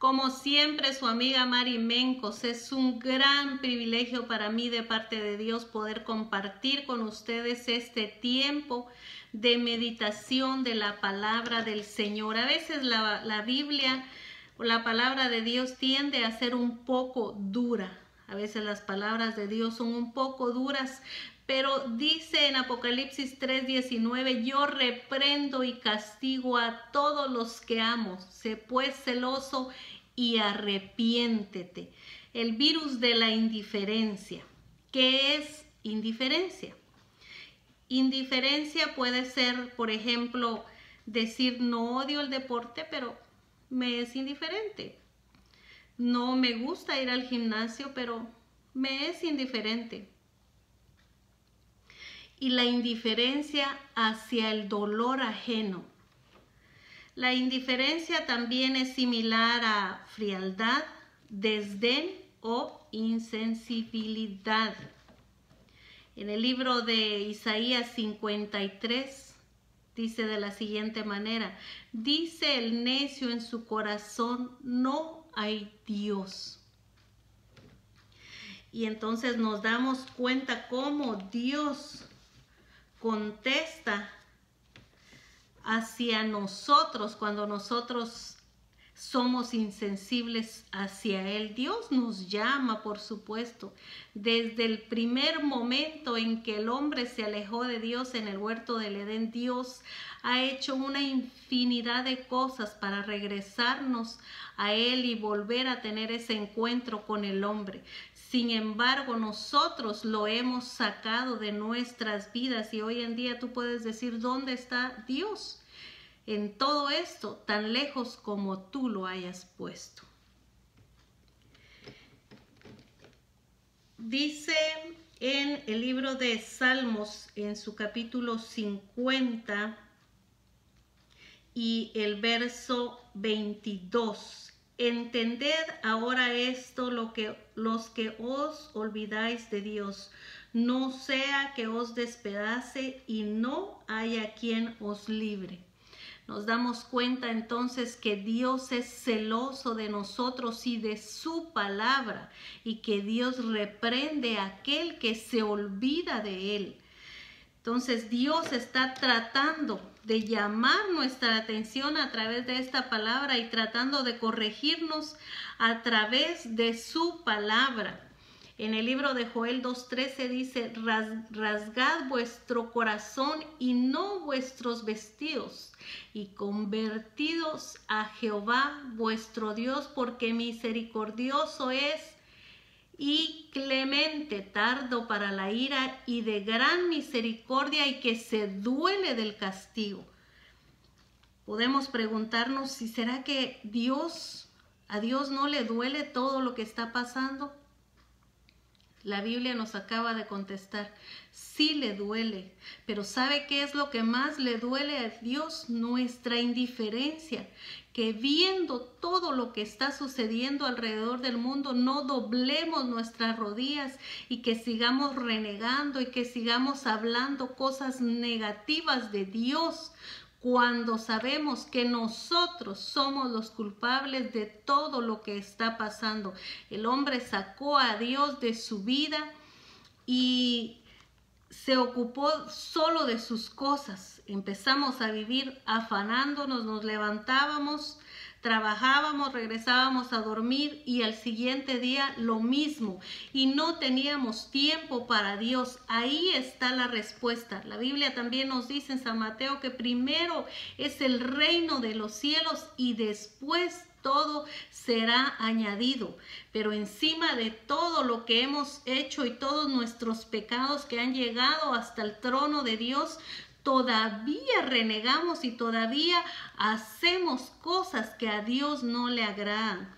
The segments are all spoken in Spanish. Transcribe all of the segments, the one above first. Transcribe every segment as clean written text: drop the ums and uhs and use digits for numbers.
Como siempre, su amiga Mari Mencos, es un gran privilegio para mí de parte de Dios poder compartir con ustedes este tiempo de meditación de la palabra del Señor. A veces la Biblia o la palabra de Dios tiende a ser un poco dura. A veces las palabras de Dios son un poco duras, pero dice en Apocalipsis 3:19, yo reprendo y castigo a todos los que amo. Sé pues celoso y arrepiéntete. El virus de la indiferencia. ¿Qué es indiferencia? Indiferencia puede ser, por ejemplo, decir no odio el deporte, pero me es indiferente. No me gusta ir al gimnasio, pero me es indiferente. Y la indiferencia hacia el dolor ajeno. La indiferencia también es similar a frialdad, desdén o insensibilidad. En el libro de Isaías 53 dice de la siguiente manera, dice el necio en su corazón, no hay Dios. Y entonces nos damos cuenta cómo Dios contesta hacia nosotros cuando nosotros somos insensibles hacia Él. Dios nos llama, por supuesto. Desde el primer momento en que el hombre se alejó de Dios en el huerto del Edén, Dios ha hecho una infinidad de cosas para regresarnos a Él y volver a tener ese encuentro con el hombre. Sin embargo, nosotros lo hemos sacado de nuestras vidas y hoy en día tú puedes decir, ¿dónde está Dios? En todo esto, tan lejos como tú lo hayas puesto. Dice en el libro de Salmos, en su capítulo 50 y el verso 22. Entended ahora esto, los que os olvidáis de Dios, no sea que os despedace y no haya quien os libre. Nos damos cuenta entonces que Dios es celoso de nosotros y de su palabra y que Dios reprende a aquel que se olvida de Él. Entonces Dios está tratando de llamar nuestra atención a través de esta palabra y tratando de corregirnos a través de su palabra. En el libro de Joel 2:13 dice, rasgad vuestro corazón y no vuestros vestidos, y convertidos a Jehová vuestro Dios, porque misericordioso es y clemente, tardo para la ira y de gran misericordia y que se duele del castigo. Podemos preguntarnos si será que a Dios no le duele todo lo que está pasando. La Biblia nos acaba de contestar, sí le duele, pero ¿sabe qué es lo que más le duele a Dios? Nuestra indiferencia, que viendo todo lo que está sucediendo alrededor del mundo, no doblemos nuestras rodillas y que sigamos renegando y que sigamos hablando cosas negativas de Dios, cuando sabemos que nosotros somos los culpables de todo lo que está pasando. El hombre sacó a Dios de su vida y se ocupó solo de sus cosas. Empezamos a vivir afanándonos, nos levantábamos, trabajábamos, regresábamos a dormir y al siguiente día lo mismo. Y no teníamos tiempo para Dios. Ahí está la respuesta. La Biblia también nos dice en San Mateo que primero es el reino de los cielos y después todo será añadido. Pero encima de todo lo que hemos hecho y todos nuestros pecados que han llegado hasta el trono de Dios, todavía renegamos y todavía hacemos cosas que a Dios no le agradan.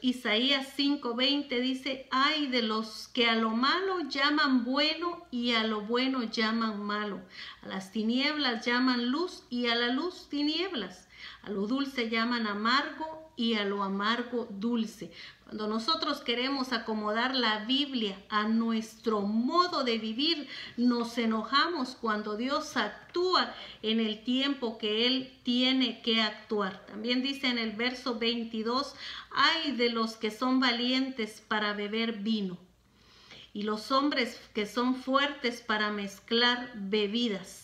Isaías 5:20 dice, ay de los que a lo malo llaman bueno y a lo bueno llaman malo. A las tinieblas llaman luz y a la luz tinieblas. A lo dulce llaman amargo y a lo amargo dulce. Cuando nosotros queremos acomodar la Biblia a nuestro modo de vivir, nos enojamos cuando Dios actúa en el tiempo que Él tiene que actuar. También dice en el verso 22, ay de los que son valientes para beber vino y los hombres que son fuertes para mezclar bebidas.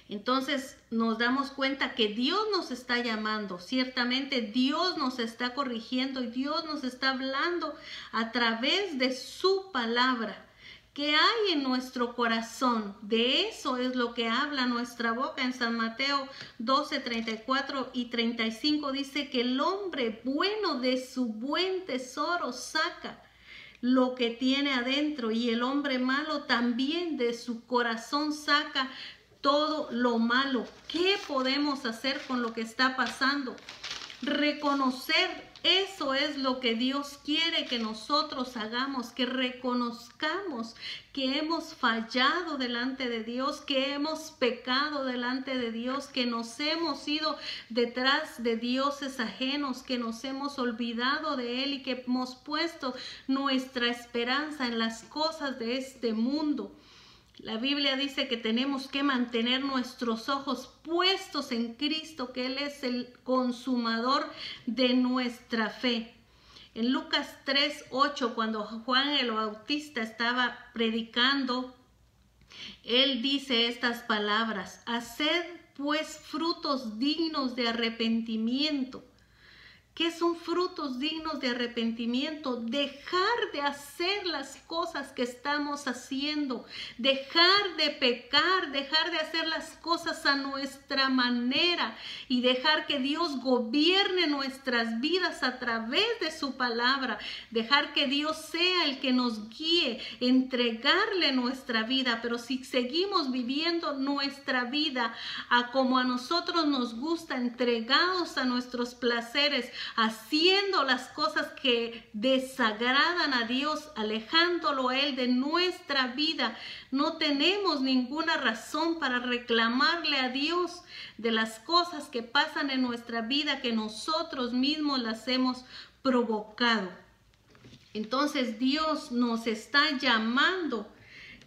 Entonces nos damos cuenta que Dios nos está llamando, ciertamente Dios nos está corrigiendo y Dios nos está hablando a través de su palabra. ¿Qué hay en nuestro corazón? De eso es lo que habla nuestra boca. En San Mateo 12, 34 y 35 dice que el hombre bueno de su buen tesoro saca lo que tiene adentro y el hombre malo también de su corazón saca todo lo malo. ¿Qué podemos hacer con lo que está pasando? Reconocer, eso es lo que Dios quiere que nosotros hagamos, que reconozcamos que hemos fallado delante de Dios, que hemos pecado delante de Dios, que nos hemos ido detrás de dioses ajenos, que nos hemos olvidado de Él y que hemos puesto nuestra esperanza en las cosas de este mundo. La Biblia dice que tenemos que mantener nuestros ojos puestos en Cristo, que Él es el consumador de nuestra fe. En Lucas 3:8, cuando Juan el Bautista estaba predicando, él dice estas palabras: haced pues frutos dignos de arrepentimiento. ¿Qué son frutos dignos de arrepentimiento? Dejar de hacer las cosas que estamos haciendo, dejar de pecar, dejar de hacer las cosas a nuestra manera y dejar que Dios gobierne nuestras vidas a través de su palabra, dejar que Dios sea el que nos guíe, entregarle nuestra vida. Pero si seguimos viviendo nuestra vida a como a nosotros nos gusta, entregados a nuestros placeres, haciendo las cosas que desagradan a Dios, alejándolo a Él de nuestra vida, no tenemos ninguna razón para reclamarle a Dios de las cosas que pasan en nuestra vida, que nosotros mismos las hemos provocado. Entonces Dios nos está llamando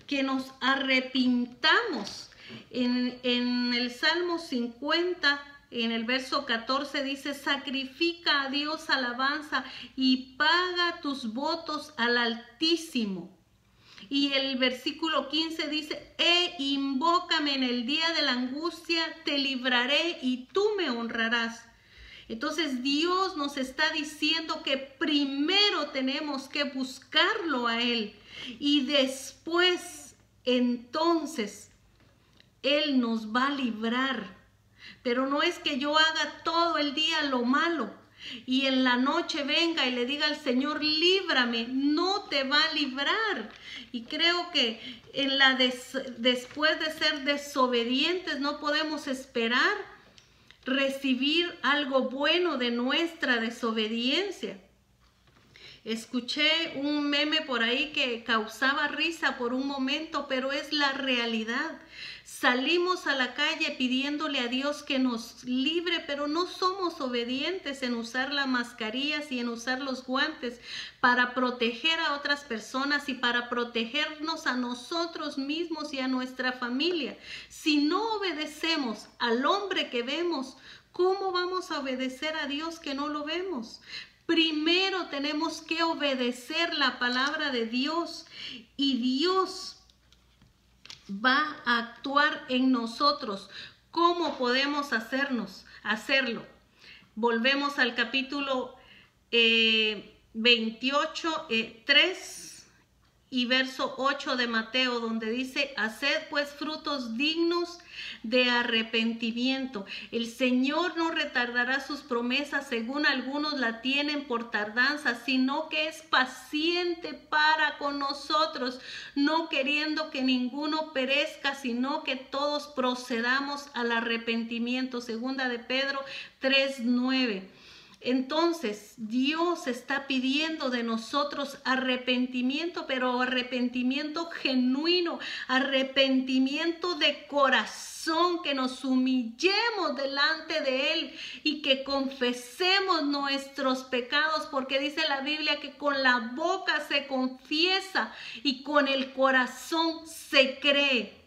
que nos arrepintamos. En el Salmo 50, en el verso 14 dice: sacrifica a Dios alabanza y paga tus votos al Altísimo. Y el versículo 15 dice: invócame en el día de la angustia, te libraré y tú me honrarás. Entonces Dios nos está diciendo que primero tenemos que buscarlo a Él y después, entonces, Él nos va a librar. Pero no es que yo haga todo el día lo malo y en la noche venga y le diga al Señor: líbrame. No te va a librar. Y creo que después de ser desobedientes no podemos esperar recibir algo bueno de nuestra desobediencia. Escuché un meme por ahí que causaba risa por un momento, pero es la realidad. Salimos a la calle pidiéndole a Dios que nos libre, pero no somos obedientes en usar las mascarillas y en usar los guantes para proteger a otras personas y para protegernos a nosotros mismos y a nuestra familia. Si no obedecemos al hombre que vemos, ¿cómo vamos a obedecer a Dios que no lo vemos? Primero tenemos que obedecer la palabra de Dios y Dios va a actuar en nosotros. ¿Cómo podemos hacerlo? Volvemos al capítulo 28, 3 y verso 8 de Mateo, donde dice: haced pues frutos dignos de arrepentimiento. El Señor no retardará sus promesas, según algunos la tienen por tardanza, sino que es paciente para con nosotros, no queriendo que ninguno perezca, sino que todos procedamos al arrepentimiento. Segunda de Pedro 3:9. Entonces, Dios está pidiendo de nosotros arrepentimiento, pero arrepentimiento genuino, arrepentimiento de corazón, que nos humillemos delante de Él y que confesemos nuestros pecados, porque dice la Biblia que con la boca se confiesa y con el corazón se cree.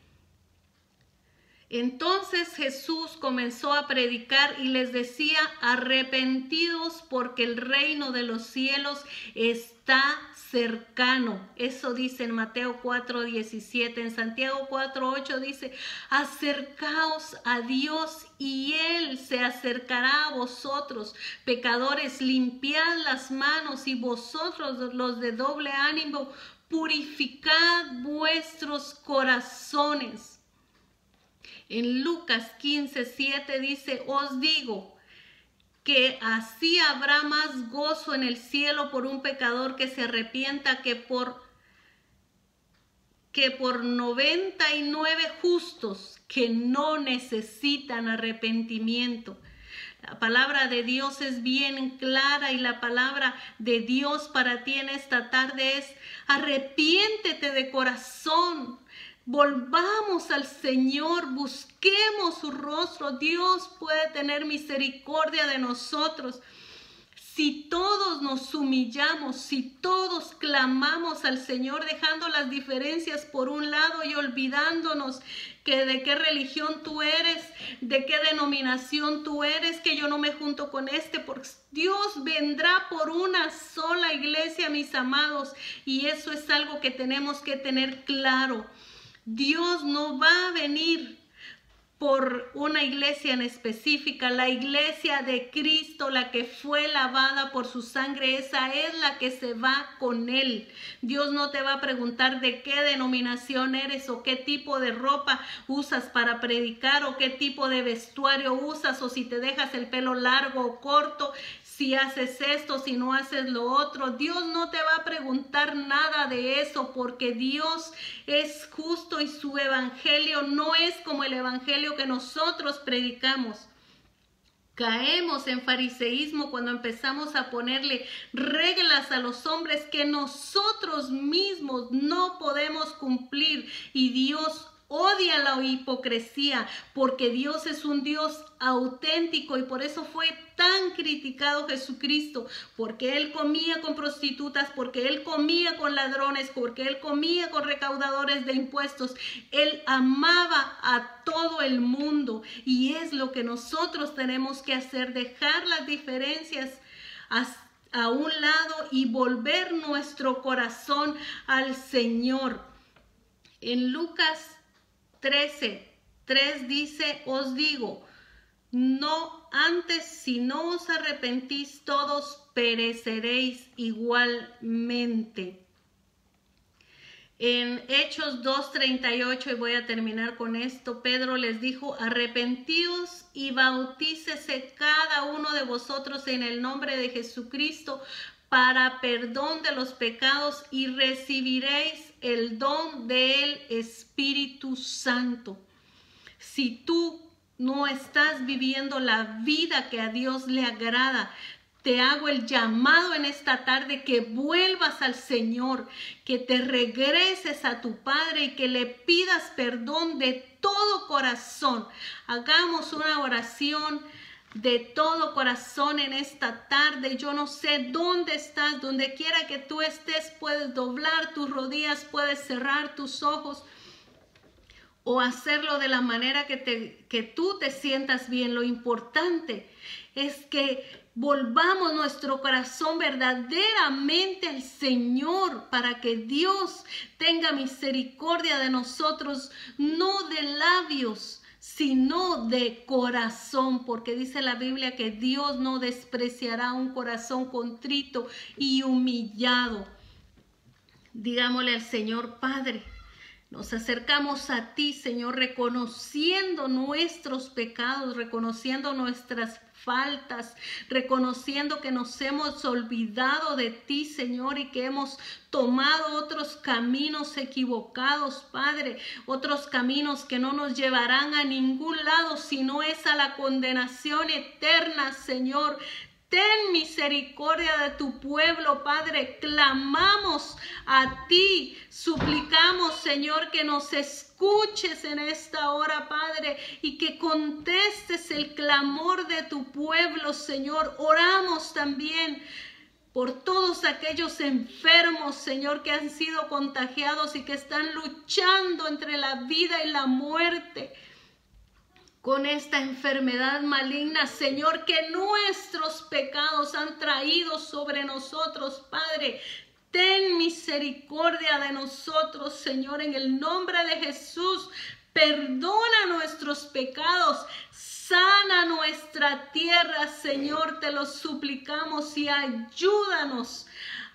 Entonces Jesús comenzó a predicar y les decía: arrepentidos porque el reino de los cielos está cercano. Eso dice en Mateo 4:17. En Santiago 4:8 dice: acercaos a Dios y Él se acercará a vosotros. Pecadores, limpiad las manos, y vosotros los de doble ánimo, purificad vuestros corazones. En Lucas 15:7 dice: os digo que así habrá más gozo en el cielo por un pecador que se arrepienta que por 99 justos que no necesitan arrepentimiento. La palabra de Dios es bien clara, y la palabra de Dios para ti en esta tarde es: arrepiéntete de corazón. Volvamos al Señor, busquemos su rostro. Dios puede tener misericordia de nosotros. Si todos nos humillamos, si todos clamamos al Señor, dejando las diferencias por un lado y olvidándonos que de qué religión tú eres, de qué denominación tú eres, que yo no me junto con porque Dios vendrá por una sola iglesia, mis amados, y eso es algo que tenemos que tener claro. Dios no va a venir por una iglesia en específica. La iglesia de Cristo, la que fue lavada por su sangre, esa es la que se va con Él. Dios no te va a preguntar de qué denominación eres, o qué tipo de ropa usas para predicar, o qué tipo de vestuario usas, o si te dejas el pelo largo o corto, si haces esto, si no haces lo otro. Dios no te va a preguntar nada de eso, porque Dios es justo y su evangelio no es como el evangelio que nosotros predicamos. Caemos en fariseísmo cuando empezamos a ponerle reglas a los hombres que nosotros mismos no podemos cumplir, y Dios odia la hipocresía, porque Dios es un Dios auténtico, y por eso fue tan criticado Jesucristo, porque Él comía con prostitutas, porque Él comía con ladrones, porque Él comía con recaudadores de impuestos. Él amaba a todo el mundo, y es lo que nosotros tenemos que hacer: dejar las diferencias a un lado y volver nuestro corazón al Señor. En Lucas 13:3 dice: os digo, no antes, si no os arrepentís, todos pereceréis igualmente. En Hechos 2:38, y voy a terminar con esto, Pedro les dijo: arrepentíos y bautícese cada uno de vosotros en el nombre de Jesucristo para perdón de los pecados, y recibiréis el don del Espíritu Santo. Si tú no estás viviendo la vida que a Dios le agrada, te hago el llamado en esta tarde que vuelvas al Señor, que te regreses a tu Padre y que le pidas perdón de todo corazón. Hagamos una oración de todo corazón en esta tarde. Yo no sé dónde estás, donde quiera que tú estés, puedes doblar tus rodillas, puedes cerrar tus ojos o hacerlo de la manera que tú te sientas bien. Lo importante es que volvamos nuestro corazón verdaderamente al Señor, para que Dios tenga misericordia de nosotros, no de labios, sino de corazón, porque dice la Biblia que Dios no despreciará un corazón contrito y humillado. Digámosle al Señor: Padre, nos acercamos a ti, Señor, reconociendo nuestros pecados, reconociendo nuestras faltas, reconociendo que nos hemos olvidado de ti, Señor, y que hemos tomado otros caminos equivocados, Padre, otros caminos que no nos llevarán a ningún lado, sino es a la condenación eterna, Señor. Ten misericordia de tu pueblo, Padre. Clamamos a ti, suplicamos, Señor, que nos escuches en esta hora, Padre, y que contestes el clamor de tu pueblo, Señor. Oramos también por todos aquellos enfermos, Señor, que han sido contagiados y que están luchando entre la vida y la muerte con esta enfermedad maligna, Señor, que nuestros pecados han traído sobre nosotros, Padre. Ten misericordia de nosotros, Señor, en el nombre de Jesús. Perdona nuestros pecados, sana nuestra tierra, Señor, te lo suplicamos, y ayúdanos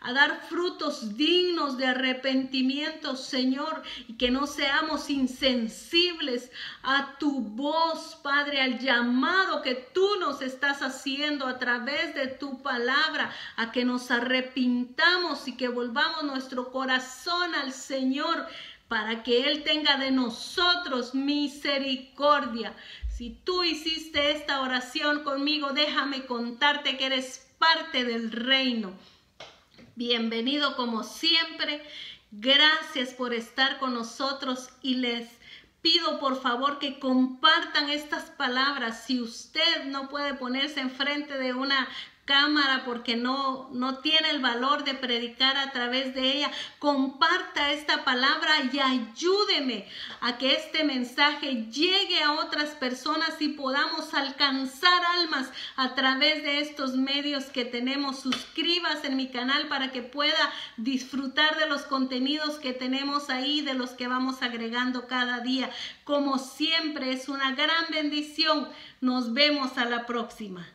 a dar frutos dignos de arrepentimiento, Señor, y que no seamos insensibles a tu voz, Padre, al llamado que tú nos estás haciendo a través de tu palabra, a que nos arrepintamos y que volvamos nuestro corazón al Señor, para que Él tenga de nosotros misericordia. Si tú hiciste esta oración conmigo, déjame contarte que eres parte del reino. Bienvenido como siempre. Gracias por estar con nosotros y les pido por favor que compartan estas palabras. Si usted no puede ponerse enfrente de una cámara porque no tiene el valor de predicar a través de ella, comparta esta palabra y ayúdeme a que este mensaje llegue a otras personas y podamos alcanzar almas a través de estos medios que tenemos. Suscríbase en mi canal para que pueda disfrutar de los contenidos que tenemos ahí, de los que vamos agregando cada día. Como siempre, es una gran bendición. Nos vemos a la próxima.